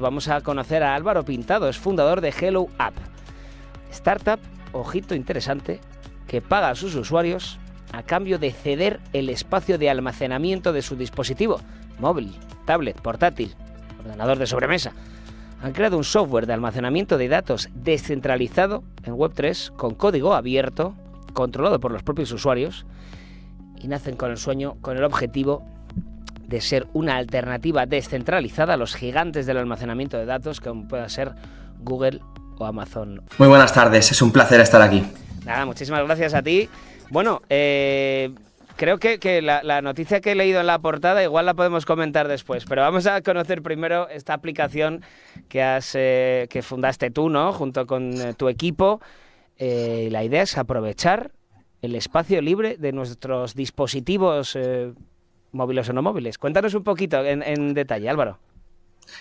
Vamos a conocer a Álvaro Pintado, es fundador de Hello App, startup, ojito interesante, que paga a sus usuarios a cambio de ceder el espacio de almacenamiento de su dispositivo, móvil, tablet, portátil, ordenador de sobremesa. Han creado un software de almacenamiento de datos descentralizado en Web3 con código abierto, controlado por los propios usuarios, y nacen con el objetivo de ser una alternativa descentralizada a los gigantes del almacenamiento de datos como pueda ser Google o Amazon. Muy buenas tardes, es un placer estar aquí. Nada, muchísimas gracias a ti. Bueno, creo que la noticia que he leído en la portada igual la podemos comentar después, pero vamos a conocer primero esta aplicación que fundaste tú, ¿no? Junto con tu equipo. La idea es aprovechar el espacio libre de nuestros dispositivos móviles o no móviles. Cuéntanos un poquito en detalle, Álvaro.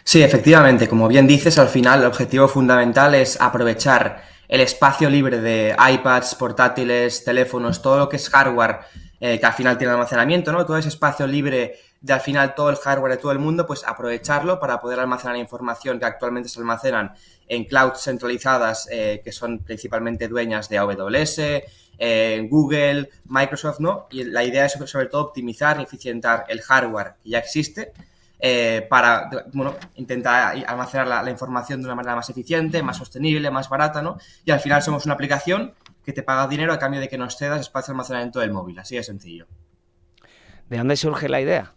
Sí, efectivamente, como bien dices, al final el objetivo fundamental es aprovechar el espacio libre de iPads, portátiles, teléfonos, todo lo que es hardware que al final tiene almacenamiento, ¿no? Todo ese espacio libre de al final todo el hardware de todo el mundo, pues aprovecharlo para poder almacenar información que actualmente se almacenan en clouds centralizadas que son principalmente dueñas de AWS, Google, Microsoft, ¿no? Y la idea es sobre todo optimizar y eficientar el hardware que ya existe para, bueno, intentar almacenar la información de una manera más eficiente, más sostenible, más barata, ¿no? Y al final somos una aplicación que te paga dinero a cambio de que nos cedas espacio de almacenamiento del móvil, así de sencillo. ¿De dónde surge la idea?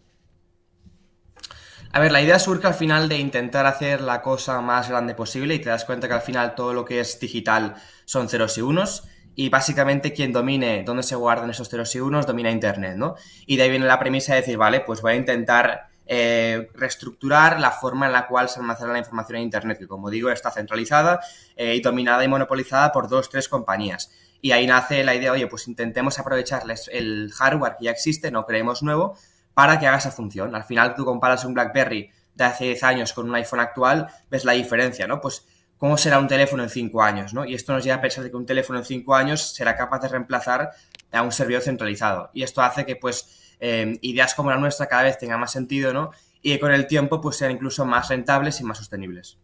A ver, la idea surge al final de intentar hacer la cosa más grande posible y te das cuenta que al final todo lo que es digital son ceros y unos y básicamente quien domine dónde se guardan esos ceros y unos domina Internet, ¿no? Y de ahí viene la premisa de decir, vale, pues voy a intentar reestructurar la forma en la cual se almacena la información en Internet, que como digo está centralizada y dominada y monopolizada por 2-3 compañías. Y ahí nace la idea, oye, pues intentemos aprovecharles el hardware que ya existe, no creemos nuevo, para que haga esa función. Al final tú comparas un BlackBerry de hace 10 años con un iPhone actual, ves la diferencia, ¿no? Pues ¿cómo será un teléfono en 5 años, ¿no? Y esto nos lleva a pensar que un teléfono en 5 años será capaz de reemplazar a un servidor centralizado. Y esto hace que, pues, ideas como la nuestra cada vez tengan más sentido, ¿no? Y que con el tiempo, pues, sean incluso más rentables y más sostenibles.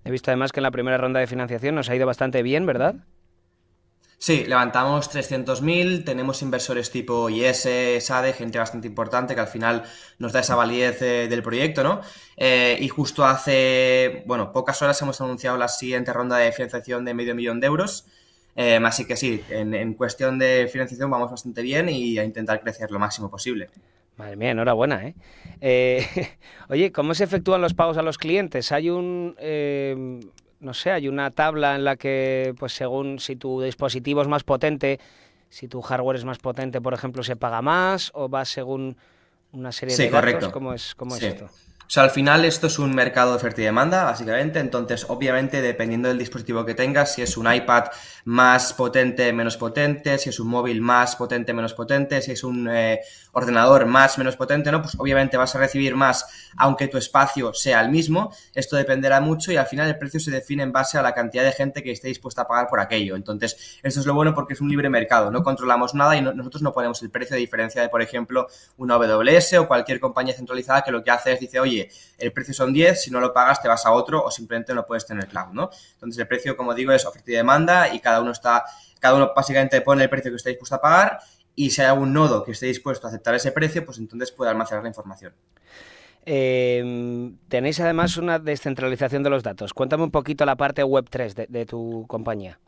He visto además que en la primera ronda de financiación nos ha ido bastante bien, ¿verdad? Sí, levantamos 300.000, tenemos inversores tipo IS, SADE, gente bastante importante que al final nos da esa validez del proyecto, ¿no? Y justo hace, bueno, pocas horas hemos anunciado la siguiente ronda de financiación de €500.000, así que sí, en cuestión de financiación vamos bastante bien y a intentar crecer lo máximo posible. Madre mía, enhorabuena, ¿eh? Oye, ¿cómo se efectúan los pagos a los clientes? ¿Hay no sé, hay una tabla en la que, pues según si tu dispositivo es más potente, si tu hardware es más potente, por ejemplo, se paga más o va según una serie Sí, de datos? correcto. ¿Cómo es Sí. esto? O sea, al final esto es un mercado de oferta y demanda, básicamente. Entonces, obviamente, dependiendo del dispositivo que tengas, si es un iPad más potente, menos potente, si es un móvil más potente, menos potente, si es un ordenador más, menos potente, ¿no? Pues obviamente vas a recibir más, aunque tu espacio sea el mismo. Esto dependerá mucho y al final el precio se define en base a la cantidad de gente que esté dispuesta a pagar por aquello. Entonces, esto es lo bueno porque es un libre mercado. No controlamos nada y nosotros no ponemos el precio, a diferencia de, por ejemplo, una AWS o cualquier compañía centralizada que lo que hace es, dice, oye, el precio son 10, si no lo pagas te vas a otro o simplemente no puedes tener cloud, ¿no? Entonces el precio, como digo, es oferta y demanda y cada uno básicamente pone el precio que esté dispuesto a pagar y si hay algún nodo que esté dispuesto a aceptar ese precio, pues entonces puede almacenar la información. Tenéis además una descentralización de los datos. Cuéntame un poquito la parte Web3 de tu compañía.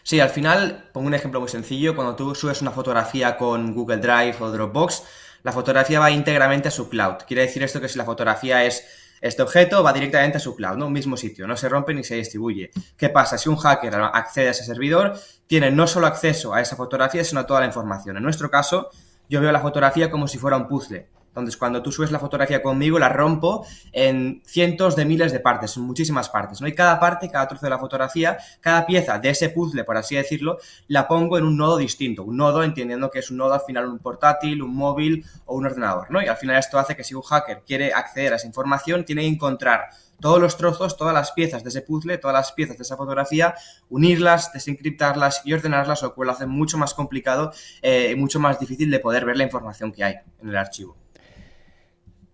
Sí, al final, pongo un ejemplo muy sencillo. Cuando tú subes una fotografía con Google Drive o Dropbox, la fotografía va íntegramente a su cloud. Quiere decir esto que si la fotografía es este objeto, va directamente a su cloud, ¿no? Un mismo sitio, no se rompe ni se distribuye. ¿Qué pasa? Si un hacker accede a ese servidor, tiene no solo acceso a esa fotografía, sino a toda la información. En nuestro caso, yo veo la fotografía como si fuera un puzzle. Entonces, cuando tú subes la fotografía conmigo, la rompo en cientos de miles de partes, en muchísimas partes, ¿no? Y cada parte, cada trozo de la fotografía, cada pieza de ese puzzle, por así decirlo, la pongo en un nodo distinto. Un nodo, entendiendo que es un nodo al final un portátil, un móvil o un ordenador, ¿no? Y al final esto hace que si un hacker quiere acceder a esa información, tiene que encontrar todos los trozos, todas las piezas de ese puzzle, todas las piezas de esa fotografía, unirlas, desencriptarlas y ordenarlas, lo cual lo hace mucho más complicado y mucho más difícil de poder ver la información que hay en el archivo.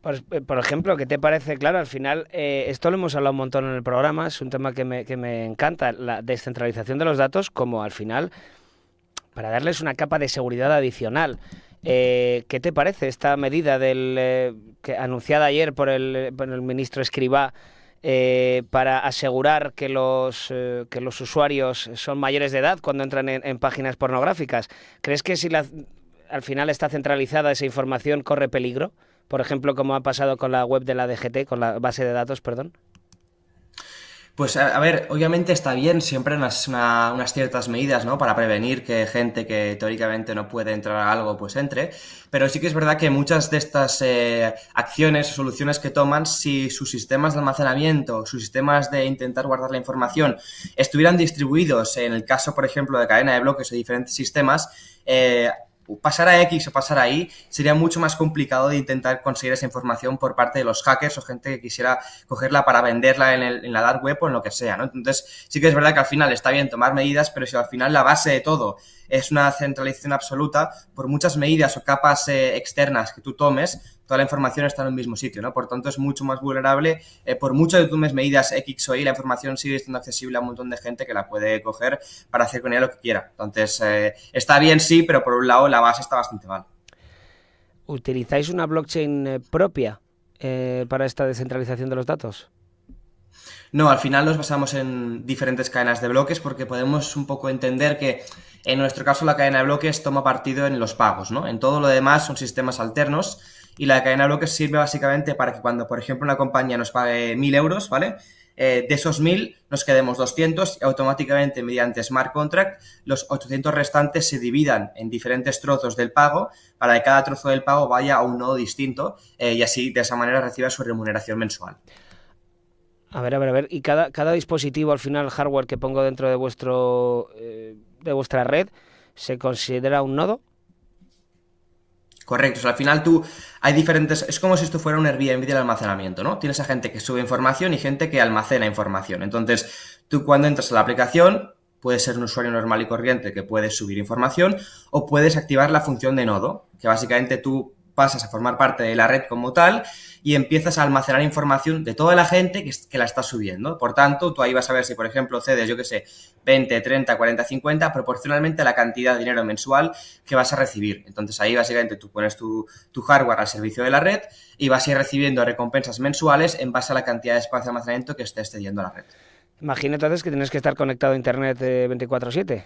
Por ejemplo, ¿qué te parece? Claro, al final, esto lo hemos hablado un montón en el programa, es un tema que me encanta, la descentralización de los datos, como al final, para darles una capa de seguridad adicional. ¿Qué te parece esta medida anunciada ayer por el ministro Escrivá para asegurar que los usuarios son mayores de edad cuando entran en páginas pornográficas? ¿Crees que si al final está centralizada esa información corre peligro? Por ejemplo, como ha pasado con la web de la DGT, con la base de datos, perdón. Pues a ver, obviamente está bien siempre unas ciertas medidas, ¿no? Para prevenir que gente que teóricamente no puede entrar a algo, pues entre. Pero sí que es verdad que muchas de estas acciones o soluciones que toman, si sus sistemas de almacenamiento, sus sistemas de intentar guardar la información estuvieran distribuidos, en el caso, por ejemplo, de cadena de bloques o diferentes sistemas, pasar a X o pasar a Y sería mucho más complicado de intentar conseguir esa información por parte de los hackers o gente que quisiera cogerla para venderla en la dark web o en lo que sea, ¿no? Entonces, sí que es verdad que al final está bien tomar medidas, pero si al final la base de todo es una centralización absoluta, por muchas medidas o capas externas que tú tomes, toda la información está en un mismo sitio, ¿no? Por tanto, es mucho más vulnerable. Por mucho que tomes medidas X o Y, la información sigue estando accesible a un montón de gente que la puede coger para hacer con ella lo que quiera. Entonces, está bien, sí, pero por un lado la base está bastante mal. ¿Utilizáis una blockchain propia para esta descentralización de los datos? No, al final nos basamos en diferentes cadenas de bloques porque podemos un poco entender que en nuestro caso la cadena de bloques toma partido en los pagos, ¿no? En todo lo demás son sistemas alternos y la cadena de bloques sirve básicamente para que cuando, por ejemplo, una compañía nos pague 1.000 euros, ¿vale? De esos 1.000 nos quedemos 200 y automáticamente mediante smart contract los 800 restantes se dividan en diferentes trozos del pago para que cada trozo del pago vaya a un nodo distinto y así de esa manera reciba su remuneración mensual. A ver. ¿Y cada dispositivo, al final, hardware que pongo dentro de de vuestra red, se considera un nodo? Correcto, o sea, al final hay diferentes, es como si esto fuera un Airbnb del almacenamiento, ¿no? Tienes a gente que sube información y gente que almacena información. Entonces, tú cuando entras a la aplicación, puedes ser un usuario normal y corriente que puedes subir información o puedes activar la función de nodo, que básicamente tú pasas a formar parte de la red como tal y empiezas a almacenar información de toda la gente que la está subiendo. Por tanto, tú ahí vas a ver si, por ejemplo, cedes, yo qué sé, 20, 30, 40, 50, proporcionalmente a la cantidad de dinero mensual que vas a recibir. Entonces, ahí básicamente tú pones tu hardware al servicio de la red y vas a ir recibiendo recompensas mensuales en base a la cantidad de espacio de almacenamiento que estés cediendo a la red. Imagino entonces que tienes que estar conectado a Internet 24/7.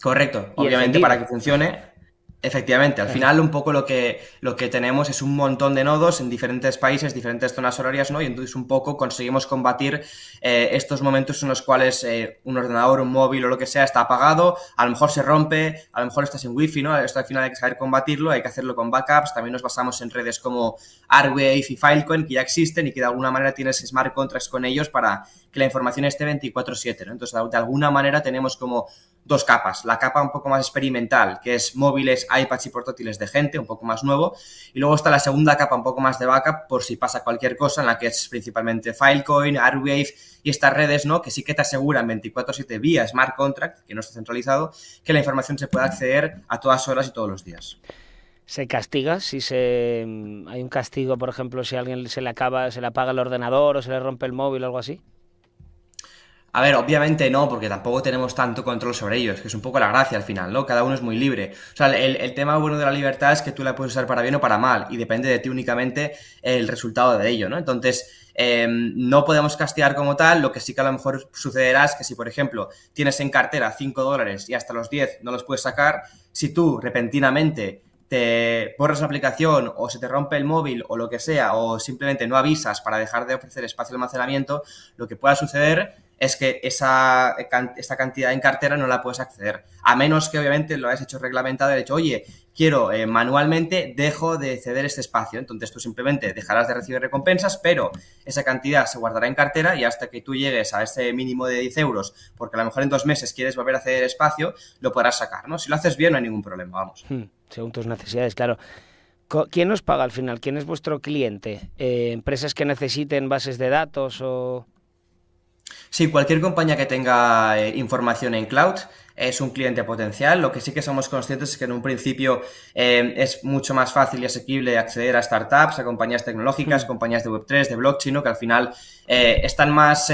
Correcto. Y Obviamente, encendido. para que funcione. Efectivamente, al final un poco lo que tenemos es un montón de nodos en diferentes países, diferentes zonas horarias, ¿no? Y entonces un poco conseguimos combatir estos momentos en los cuales un ordenador, un móvil o lo que sea está apagado, a lo mejor se rompe, a lo mejor estás en wifi, ¿no? Esto al final hay que saber combatirlo, hay que hacerlo con backups, también nos basamos en redes como Arwave y Filecoin que ya existen y que de alguna manera tienes smart contracts con ellos para que la información esté 24/7, ¿no? Entonces de alguna manera tenemos como dos capas, la capa un poco más experimental, que es móviles, iPads y portátiles de gente, un poco más nuevo, y luego está la segunda capa un poco más de backup por si pasa cualquier cosa, en la que es principalmente Filecoin, Arwave y estas redes, ¿no? Que sí que te aseguran 24/7 vía smart contract, que no está centralizado, que la información se pueda acceder a todas horas y todos los días. ¿Se castiga si hay un castigo, por ejemplo, si a alguien se le apaga el ordenador o se le rompe el móvil o algo así? A ver, obviamente no, porque tampoco tenemos tanto control sobre ellos, que es un poco la gracia al final, ¿no? Cada uno es muy libre. O sea, el tema bueno de la libertad es que tú la puedes usar para bien o para mal, y depende de ti únicamente el resultado de ello, ¿no? Entonces, no podemos castigar como tal, lo que sí que a lo mejor sucederá es que si, por ejemplo, tienes en cartera $5 y hasta los 10 no los puedes sacar, si tú repentinamente te borras la aplicación o se te rompe el móvil o lo que sea, o simplemente no avisas para dejar de ofrecer espacio de almacenamiento, lo que pueda suceder es que esta cantidad en cartera no la puedes acceder, a menos que obviamente lo hayas hecho reglamentado y hayas dicho, oye, quiero manualmente, dejo de ceder este espacio, entonces tú simplemente dejarás de recibir recompensas, pero esa cantidad se guardará en cartera y hasta que tú llegues a ese mínimo de 10 euros, porque a lo mejor en 2 meses quieres volver a ceder espacio, lo podrás sacar, ¿no? Si lo haces bien no hay ningún problema, vamos. Según tus necesidades, claro. ¿Quién os paga al final? ¿Quién es vuestro cliente? ¿Empresas que necesiten bases de datos o...? Sí, cualquier compañía que tenga información en cloud es un cliente potencial. Lo que sí que somos conscientes es que en un principio es mucho más fácil y asequible acceder a startups, a compañías tecnológicas, Hmm. compañías de Web3, de blockchain, ¿no? Que al final están más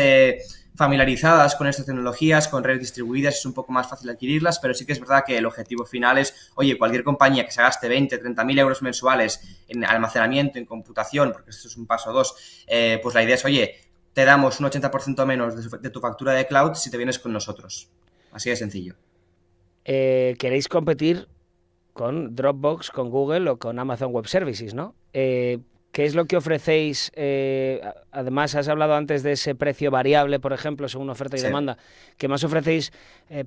familiarizadas con estas tecnologías, con redes distribuidas, es un poco más fácil adquirirlas, pero sí que es verdad que el objetivo final es, oye, cualquier compañía que se gaste 20, 30 mil euros mensuales en almacenamiento, en computación, porque esto es un paso 2, pues la idea es, oye, te damos un 80% menos de tu factura de cloud si te vienes con nosotros. Así de sencillo. Queréis competir con Dropbox, con Google o con Amazon Web Services, ¿no? ¿Qué es lo que ofrecéis? Además, has hablado antes de ese precio variable, por ejemplo, según oferta y Sí. demanda. ¿Qué más ofrecéis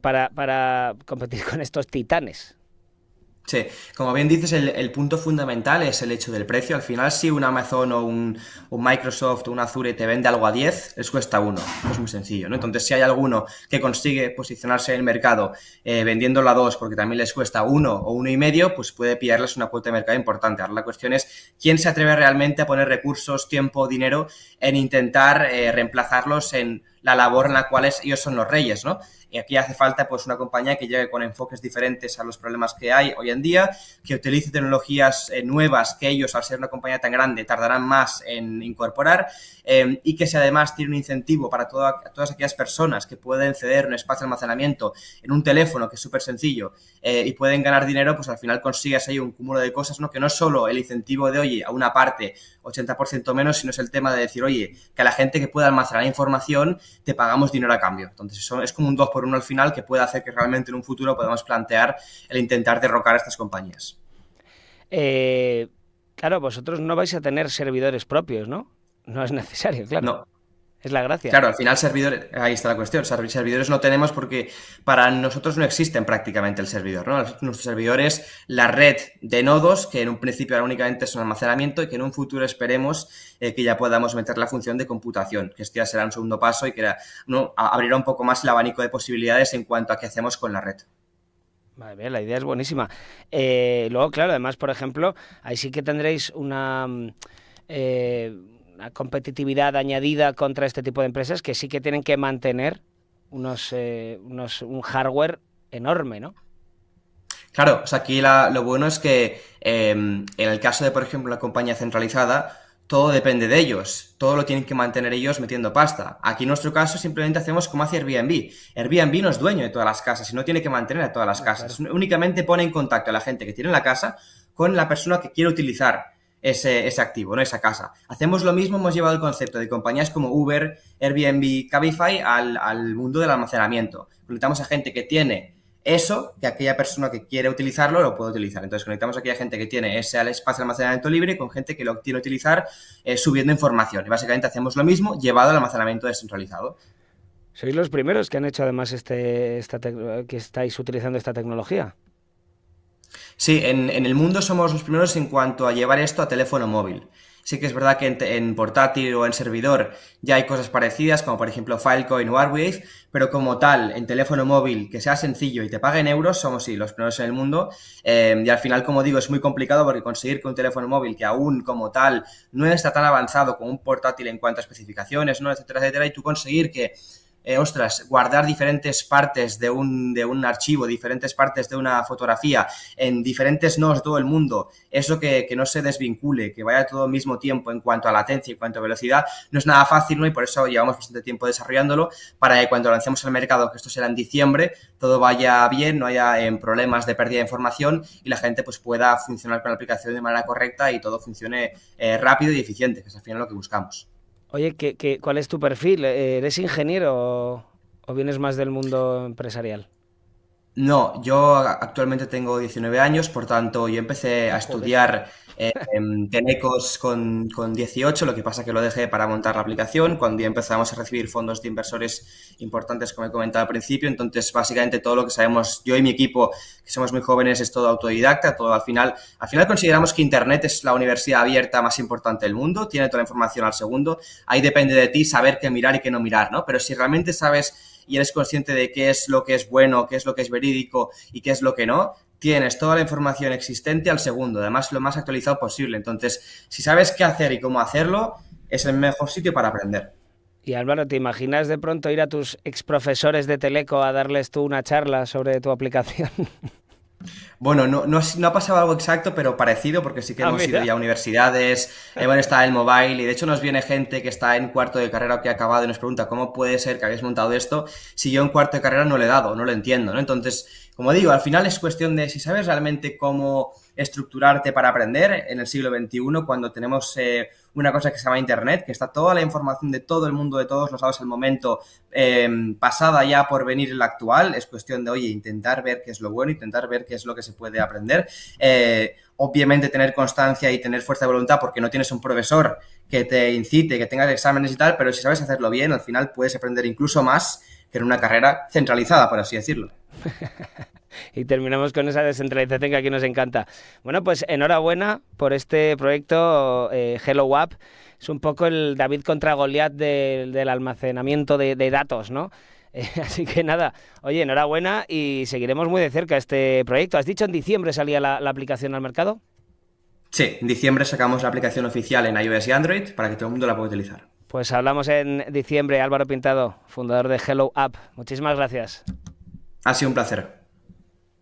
para competir con estos titanes? Sí, como bien dices, el punto fundamental es el hecho del precio. Al final, si un Amazon o un Microsoft o un Azure te vende algo a 10, les cuesta 1. Es muy sencillo, ¿no? Entonces, si hay alguno que consigue posicionarse en el mercado vendiéndolo a 2 porque también les cuesta 1 o 1,5, pues puede pillarles una cuota de mercado importante. Ahora la cuestión es quién se atreve realmente a poner recursos, tiempo, dinero en intentar reemplazarlos en la labor en la cual ellos son los reyes, ¿no? Y aquí hace falta pues una compañía que llegue con enfoques diferentes a los problemas que hay hoy en día, que utilice tecnologías nuevas que ellos, al ser una compañía tan grande, tardarán más en incorporar, y que si además tiene un incentivo para todas aquellas personas que pueden ceder un espacio de almacenamiento en un teléfono, que es súper sencillo, y pueden ganar dinero, pues al final consigues ahí un cúmulo de cosas, ¿no? Que no es solo el incentivo de, oye, a una parte 80% menos, sino es el tema de decir, oye, que a la gente que pueda almacenar información te pagamos dinero a cambio. Entonces eso es como un 2 por 1 al final que puede hacer que realmente en un futuro podamos plantear el intentar derrocar a estas compañías. Claro, vosotros no vais a tener servidores propios, ¿no? No es necesario, claro. No, Es la gracia. claro, al final servidores, ahí está la cuestión, servidores no tenemos porque para nosotros no existen prácticamente el servidor, ¿no? Nuestro servidor es la red de nodos que en un principio ahora únicamente es un almacenamiento y que en un futuro esperemos que ya podamos meter la función de computación, que esto ya será un segundo paso y que ¿no? abrirá un poco más el abanico de posibilidades en cuanto a qué hacemos con la red. Vale, bien, la idea es buenísima. Luego, claro, además, por ejemplo, ahí sí que tendréis una competitividad añadida contra este tipo de empresas que sí que tienen que mantener un hardware enorme, ¿no? Claro, o sea, aquí lo bueno es que en el caso de, por ejemplo, una compañía centralizada, todo depende de ellos, todo lo tienen que mantener ellos metiendo pasta. Aquí en nuestro caso simplemente hacemos como hace Airbnb. Airbnb no es dueño de todas las casas y no tiene que mantener a todas las Ah, casas. claro. Únicamente pone en contacto a la gente que tiene la casa con la persona que quiere utilizar ese activo, ¿no? Esa casa. Hacemos lo mismo, hemos llevado el concepto de compañías como Uber, Airbnb, Cabify al mundo del almacenamiento. Conectamos a gente que tiene eso, que aquella persona que quiere utilizarlo lo puede utilizar. Entonces conectamos a aquella gente que tiene ese espacio de almacenamiento libre con gente que lo quiere utilizar subiendo información. Y básicamente hacemos lo mismo llevado al almacenamiento descentralizado. Sois los primeros que han hecho además que estáis utilizando esta tecnología. Sí, en el mundo somos los primeros en cuanto a llevar esto a teléfono móvil. Sí que es verdad que en portátil o en servidor ya hay cosas parecidas, como por ejemplo Filecoin o Arwave, pero como tal, en teléfono móvil, que sea sencillo y te pague en euros, somos sí, los primeros en el mundo. Y al final, como digo, es muy complicado porque conseguir que un teléfono móvil que aún como tal no está tan avanzado como un portátil en cuanto a especificaciones, ¿no? Etcétera, etcétera, y tú conseguir que guardar diferentes partes de un archivo, diferentes partes de una fotografía en diferentes nodos de todo el mundo, eso que no se desvincule, que vaya todo al mismo tiempo en cuanto a latencia y en cuanto a velocidad, no es nada fácil, ¿no? Y por eso llevamos bastante tiempo desarrollándolo para que cuando lancemos al mercado, que esto será en diciembre, todo vaya bien, no haya problemas de pérdida de información y la gente pues pueda funcionar con la aplicación de manera correcta y todo funcione rápido y eficiente, que es al final lo que buscamos. Oye, ¿cuál es tu perfil? ¿Eres ingeniero o vienes más del mundo empresarial? No, yo actualmente tengo 19 años, por tanto, yo empecé a Joder. estudiar en Tenecos con 18, lo que pasa que lo dejé para montar la aplicación, cuando ya empezamos a recibir fondos de inversores importantes, como he comentado al principio, entonces básicamente todo lo que sabemos, yo y mi equipo, que somos muy jóvenes, es todo autodidacta, todo al final consideramos que Internet es la universidad abierta más importante del mundo, tiene toda la información al segundo, ahí depende de ti saber qué mirar y qué no mirar, ¿no? Pero si realmente sabes y eres consciente de qué es lo que es bueno, qué es lo que es verídico y qué es lo que no, tienes toda la información existente al segundo, además lo más actualizado posible. Entonces, si sabes qué hacer y cómo hacerlo, es el mejor sitio para aprender. Y Álvaro, ¿te imaginas de pronto ir a tus exprofesores de Teleco a darles tú una charla sobre tu aplicación? Bueno, no ha pasado algo exacto, pero parecido, porque sí que hemos ido Mira. ya a universidades, bueno, está el mobile, y de hecho nos viene gente que está en cuarto de carrera o que ha acabado y nos pregunta cómo puede ser que habéis montado esto si yo en cuarto de carrera no le he dado, no lo entiendo, ¿no? Entonces, como digo, al final es cuestión de si sabes realmente cómo estructurarte para aprender en el siglo XXI, cuando tenemos una cosa que se llama Internet, que está toda la información de todo el mundo, de todos los lados al momento, pasada ya por venir en la actual. Es cuestión de, oye, intentar ver qué es lo bueno, intentar ver qué es lo que se puede aprender. Obviamente tener constancia y tener fuerza de voluntad, porque no tienes un profesor que te incite, que tengas exámenes y tal, pero si sabes hacerlo bien, al final puedes aprender incluso más que en una carrera centralizada, por así decirlo. Y terminamos con esa descentralización que aquí nos encanta. Bueno, pues enhorabuena por este proyecto Hello App. Es un poco el David contra Goliat del almacenamiento de datos, ¿no? Así que nada, oye, enhorabuena y seguiremos muy de cerca este proyecto. ¿Has dicho en diciembre salía la aplicación al mercado? Sí, en diciembre sacamos la aplicación oficial en iOS y Android para que todo el mundo la pueda utilizar. Pues hablamos en diciembre. Álvaro Pintado, fundador de Hello App. Muchísimas gracias. Ha sido un placer.